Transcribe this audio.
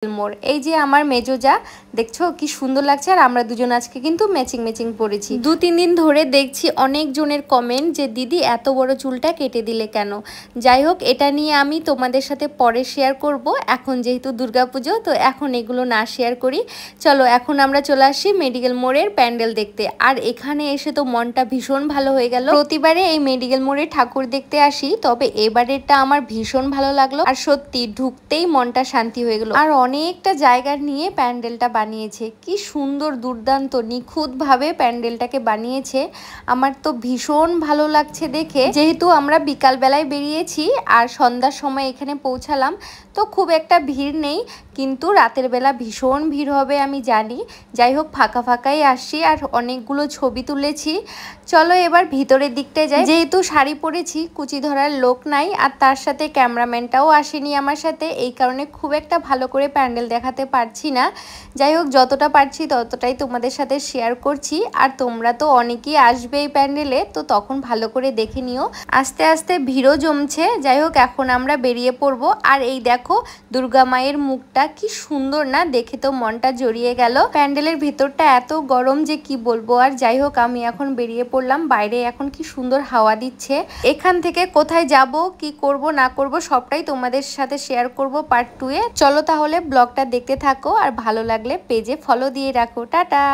মোড়। এই যে আমার মেজো যা, দেখছো কি সুন্দর লাগছে। আর আমরা দুজন আজকে কিন্তু ম্যাচিং পরেছি। 2-3 দিন ধরে দেখছি অনেক জনের কমেন্ট যে দিদি এত বড় চুলটা কেটে দিলে কেন। যাই হোক, এটা নিয়ে আমি তোমাদের সাথে পরে শেয়ার করব। এখন যেহেতু দুর্গাপুজো, তো এখন এগুলো না শেয়ার করি। চলো এখন আমরা চলে আসি মেডিকেল মোড়ের প্যান্ডেল দেখতে। আর এখানে এসে তো মনটা ভীষণ ভালো হয়ে গেল। প্রতিবারে এই মেডিকেল মোড়ে ঠাকুর দেখতে আসি, তবে এবারেরটা আমার ভীষণ ভালো লাগলো। আর সত্যি ঢুকতেই মনটা শান্তি হয়ে গেল। আর অনেকটা জায়গা নিয়ে প্যান্ডেলটা বানিয়েছে, কি সুন্দর দুর্দান্ত নিখুঁত ভাবে প্যান্ডেলটাকে বানিয়েছে। আমার তো ভীষণ ভালো লাগছে দেখে। যেহেতু আমরা বিকাল বেলায় বেরিয়েছি আর সন্ধ্যার সময় এখানে পৌঁছালাম, তো খুব একটা ভিড় নেই, কিন্তু রাতের বেলা ভীষণ ভিড় হবে আমি জানি। যাই হোক, ফাঁকাই আসছি আর অনেকগুলো ছবি তুলেছি। চলো এবার ভিতরের দিকটায় যাই। যেহেতু শাড়ি পরেছি, কুচি ধরার লোক নাই, আর তার সাথে ক্যামেরাম্যানটাও আসেনি আমার সাথে, এই কারণে খুব একটা ভালো করে প্যান্ডেল দেখাতে পারছি না। যাই হোক, যতটা পারছি ততটাই তোমাদের সাথে শেয়ার করছি। আর তোমরা তো অনেকেই আসবে এই প্যান্ডেলে, তো তখন ভালো করে দেখে নিও। আস্তে আস্তে ভিড়ও জমছে। যাই হোক, এখন আমরা বেরিয়ে পড়বো। আর এই দেখো দুর্গা মায়ের মুখটা কি সুন্দর না, দেখে তো মনটা জড়িয়ে গেল। প্যান্ডেলের ভেতরটা এত গরম যে কি বলবো। আর যাই হোক, আমি এখন বেরিয়ে পড়লাম। বাইরে এখন কি সুন্দর হাওয়া দিচ্ছে। এখান থেকে কোথায় যাব, কি করব না করব সবটাই তোমাদের সাথে শেয়ার করব পার্ট 2 এ। চলো তাহলে ব্লগটা দেখতে থাকো, আর ভালো লাগলে পেজে ফলো দিয়ে রাখো। টাটা।